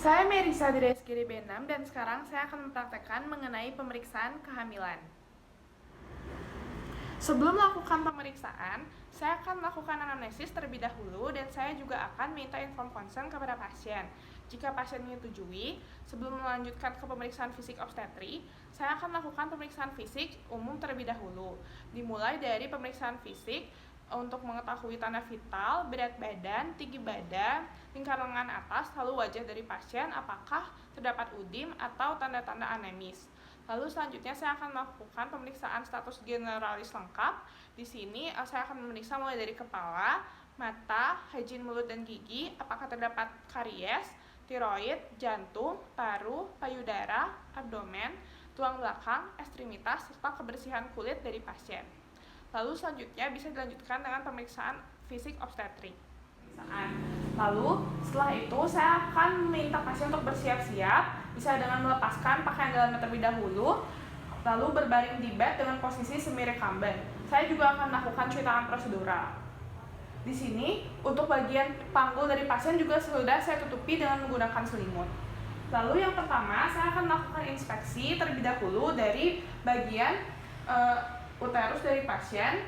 Saya Merisa dari SGD B6 dan sekarang saya akan mempraktekkan mengenai pemeriksaan kehamilan. Sebelum melakukan pemeriksaan, saya akan melakukan anamnesis terlebih dahulu dan saya juga akan minta inform consent kepada pasien. Jika pasien menyetujui, sebelum melanjutkan ke pemeriksaan fisik obstetri, saya akan melakukan pemeriksaan fisik umum terlebih dahulu. Dimulai dari pemeriksaan fisik untuk mengetahui tanda vital, berat badan, tinggi badan, lingkar lengan atas, lalu wajah dari pasien, apakah terdapat udim atau tanda-tanda anemis. Lalu selanjutnya saya akan melakukan pemeriksaan status generalis lengkap. Di sini saya akan memeriksa mulai dari kepala, mata, hygiene mulut dan gigi, apakah terdapat karies, tiroid, jantung, paru, payudara, abdomen, tulang belakang, ekstremitas, serta kebersihan kulit dari pasien. Lalu selanjutnya bisa dilanjutkan dengan pemeriksaan fisik obstetrik. Lalu setelah itu saya akan meminta pasien untuk bersiap-siap, bisa dengan melepaskan pakaian dalamnya terlebih dahulu, lalu berbaring di bed dengan posisi semi recumbent. Saya juga akan melakukan cuci tangan prosedural. Di sini untuk bagian panggul dari pasien juga sudah saya tutupi dengan menggunakan selimut. Lalu yang pertama saya akan melakukan inspeksi terlebih dahulu dari bagian uterus dari pasien.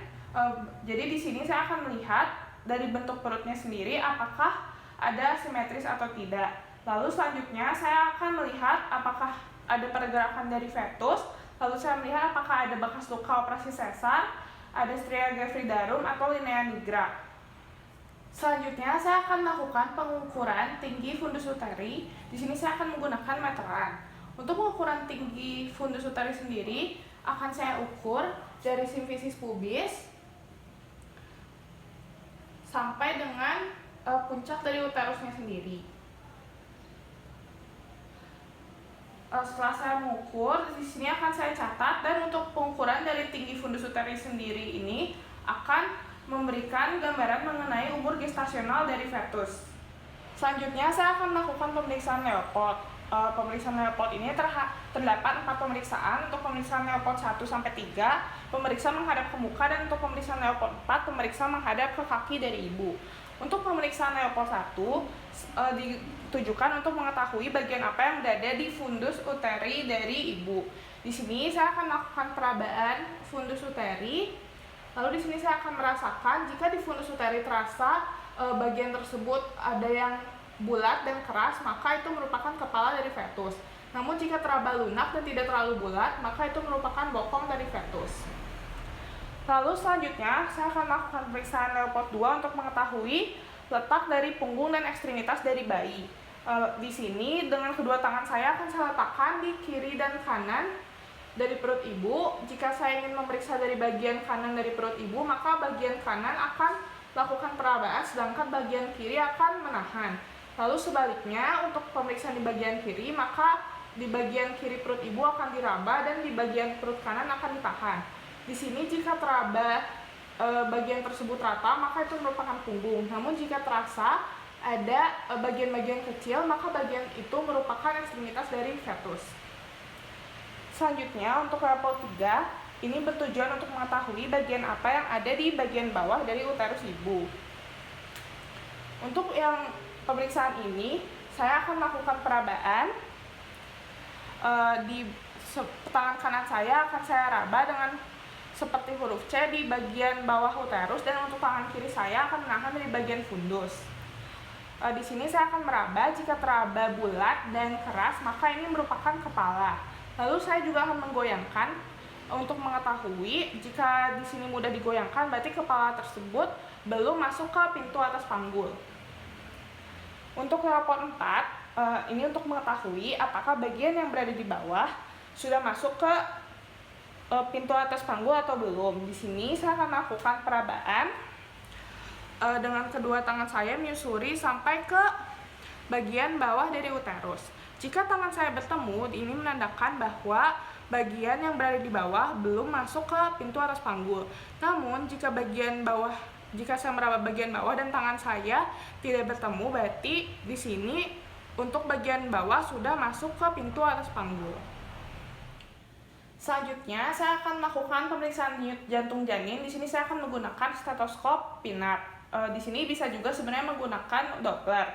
Jadi di sini saya akan melihat dari bentuk perutnya sendiri apakah ada simetris atau tidak. Lalu selanjutnya saya akan melihat apakah ada pergerakan dari fetus. Lalu saya melihat apakah ada bekas luka operasi sesar, ada stria gevrida atau linea nigra. Selanjutnya saya akan melakukan pengukuran tinggi fundus uteri. Di sini saya akan menggunakan meteran. Untuk pengukuran tinggi fundus uteri sendiri akan saya ukur dari simfisis pubis sampai dengan puncak dari uterusnya sendiri. Setelah saya mengukur, di sini akan saya catat, dan untuk pengukuran dari tinggi fundus uteri sendiri ini akan memberikan gambaran mengenai umur gestasional dari fetus. Selanjutnya saya akan melakukan pemeriksaan Leopold. Pemeriksaan Leopold ini terdapat 4 pemeriksaan. Untuk pemeriksaan Leopold 1 sampai 3, pemeriksa menghadap ke muka, dan untuk pemeriksaan Leopold 4, pemeriksa menghadap ke kaki dari ibu. Untuk pemeriksaan Leopold 1 ditujukan untuk mengetahui bagian apa yang berada di fundus uteri dari ibu. Di sini saya akan melakukan perabaan fundus uteri. Lalu di sini saya akan merasakan jika di fundus uteri terasa bagian tersebut ada yang bulat dan keras, maka itu merupakan kepala dari fetus. Namun jika teraba lunak dan tidak terlalu bulat, maka itu merupakan bokong dari fetus. Lalu selanjutnya saya akan melakukan pemeriksaan Leopold 2 untuk mengetahui letak dari punggung dan ekstremitas dari bayi. Di sini dengan kedua tangan saya akan saya letakkan di kiri dan kanan dari perut ibu. Jika saya ingin memeriksa dari bagian kanan dari perut ibu, maka bagian kanan akan lakukan perabaan, sedangkan bagian kiri akan menahan. Lalu sebaliknya untuk pemeriksaan di bagian kiri, maka di bagian kiri perut ibu akan diraba dan di bagian perut kanan akan ditahan. Di sini jika teraba bagian tersebut rata, maka itu merupakan punggung. Namun jika terasa ada bagian-bagian kecil, maka bagian itu merupakan ekstremitas dari fetus. Selanjutnya untuk Leopold 3, ini bertujuan untuk mengetahui bagian apa yang ada di bagian bawah dari uterus ibu. Untuk yang pemeriksaan ini, saya akan melakukan perabaan. Di tangan kanan saya akan saya raba dengan seperti huruf C di bagian bawah uterus, dan untuk tangan kiri saya akan menahan dari bagian fundus. Di sini saya akan meraba. Jika teraba bulat dan keras, maka ini merupakan kepala. Lalu saya juga akan menggoyangkan untuk mengetahui jika di sini mudah digoyangkan, berarti kepala tersebut belum masuk ke pintu atas panggul. Untuk Leopold 4, ini untuk mengetahui apakah bagian yang berada di bawah sudah masuk ke pintu atas panggul atau belum. Di sini saya akan melakukan perabaan dengan kedua tangan saya menyusuri sampai ke bagian bawah dari uterus. Jika tangan saya bertemu, ini menandakan bahwa bagian yang berada di bawah belum masuk ke pintu atas panggul. Namun jika saya meraba bagian bawah dan tangan saya tidak bertemu, berarti di sini untuk bagian bawah sudah masuk ke pintu atas panggul. Selanjutnya saya akan melakukan pemeriksaan denyut jantung janin. Di sini saya akan menggunakan stetoskop pinat. Di sini bisa juga sebenarnya menggunakan Doppler.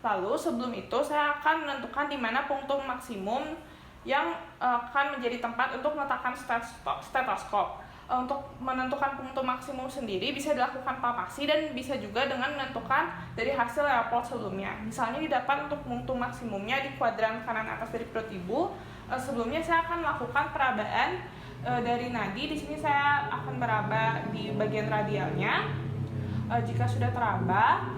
Lalu sebelum itu saya akan menentukan di mana punktum maksimum yang akan menjadi tempat untuk meletakkan stetoskop. Untuk menentukan punktum maksimum sendiri bisa dilakukan palpasi dan bisa juga dengan menentukan dari hasil Leopold sebelumnya. Misalnya didapat untuk punktum maksimumnya di kuadran kanan atas dari perut ibu. Sebelumnya saya akan melakukan perabaan dari nadi. Di sini saya akan meraba di bagian radialnya. Jika sudah teraba,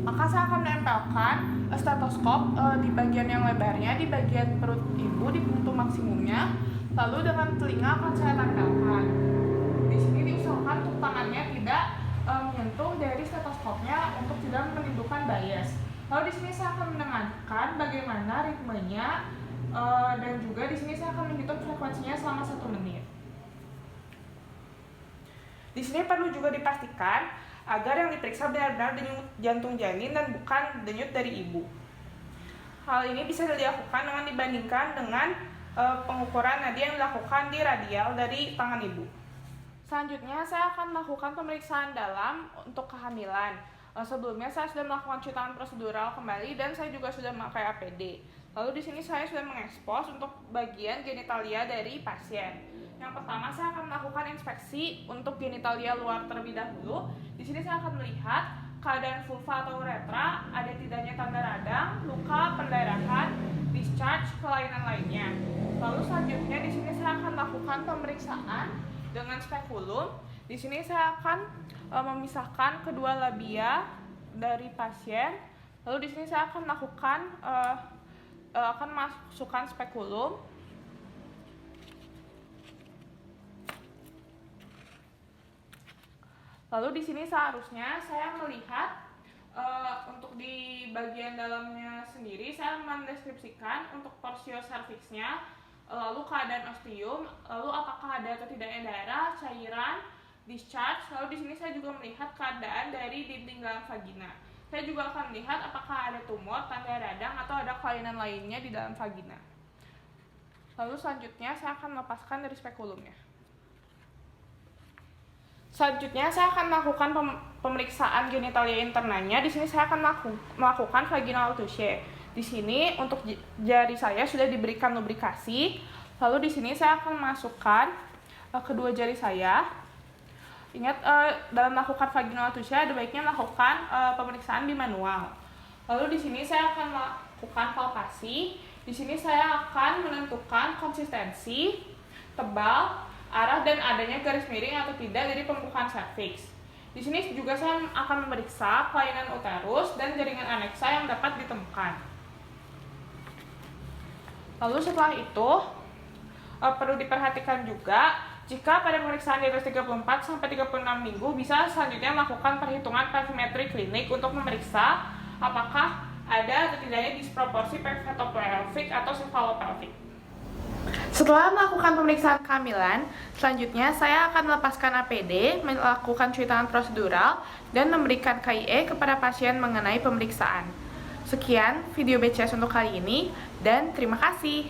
maka saya akan menempelkan stetoskop di bagian yang lebarnya di bagian perut ibu di punktum maksimumnya. Lalu dengan telinga akan saya tempelkan. Di sini diusahakan untuk tangannya tidak menyentuh dari stetoskopnya untuk tidak menimbulkan bias. Lalu di sini saya akan mendengarkan bagaimana ritmenya dan juga di sini saya akan menghitung frekuensinya selama 1 menit. Di sini perlu juga dipastikan agar yang diperiksa benar-benar denyut jantung janin dan bukan denyut dari ibu. Hal ini bisa dilakukan dengan dibandingkan dengan pengukuran nadi yang dilakukan di radial dari tangan ibu. Selanjutnya saya akan melakukan pemeriksaan dalam untuk kehamilan. Sebelumnya saya sudah melakukan cuci tangan prosedural kembali dan saya juga sudah memakai APD. Lalu di sini saya sudah mengekspos untuk bagian genitalia dari pasien. Yang pertama saya akan melakukan inspeksi untuk genitalia luar terlebih dahulu. Di sini saya akan melihat keadaan vulva atau uretra, ada tidaknya tanda radang, luka, pendarahan, discharge, kelainan lainnya. Lalu selanjutnya di sini saya akan lakukan pemeriksaan dengan spekulum. Di sini saya akan memisahkan kedua labia dari pasien. Lalu di sini saya akan lakukan masukkan spekulum. Lalu di sini seharusnya saya melihat untuk di bagian dalamnya sendiri saya mendeskripsikan untuk porsio cervixnya, lalu keadaan ostium, lalu apakah ada atau tidaknya darah, cairan, discharge. Lalu di sini saya juga melihat keadaan dari dinding dalam vagina. Saya juga akan melihat apakah ada tumor, tanda radang, atau ada kelainan lainnya di dalam vagina. Lalu selanjutnya saya akan melepaskan dari spekulumnya. Selanjutnya saya akan melakukan pemeriksaan genitalia internanya. Di sini saya akan melakukan vaginal touche. Di sini untuk jari saya sudah diberikan lubrikasi. Lalu di sini saya akan masukkan kedua jari saya. Ingat dalam melakukan vaginal touche ada baiknya melakukan pemeriksaan di manual. Lalu di sini saya akan melakukan palpasi. Di sini saya akan menentukan konsistensi, tebal, arah dan adanya garis miring atau tidak dari pembukaan serviks. Di sini juga saya akan memeriksa kelainan uterus dan jaringan aneksa yang dapat ditemukan. Lalu setelah itu perlu diperhatikan juga jika pada pemeriksaan di atas 34 sampai 36 minggu bisa selanjutnya melakukan perhitungan pelvimetri klinik untuk memeriksa apakah ada atau tidaknya disproporsi pelvic atau cephalopelvic. Setelah melakukan pemeriksaan kehamilan, selanjutnya saya akan melepaskan APD, melakukan cuci tangan prosedural, dan memberikan KIE kepada pasien mengenai pemeriksaan. Sekian video BCS untuk kali ini, dan terima kasih.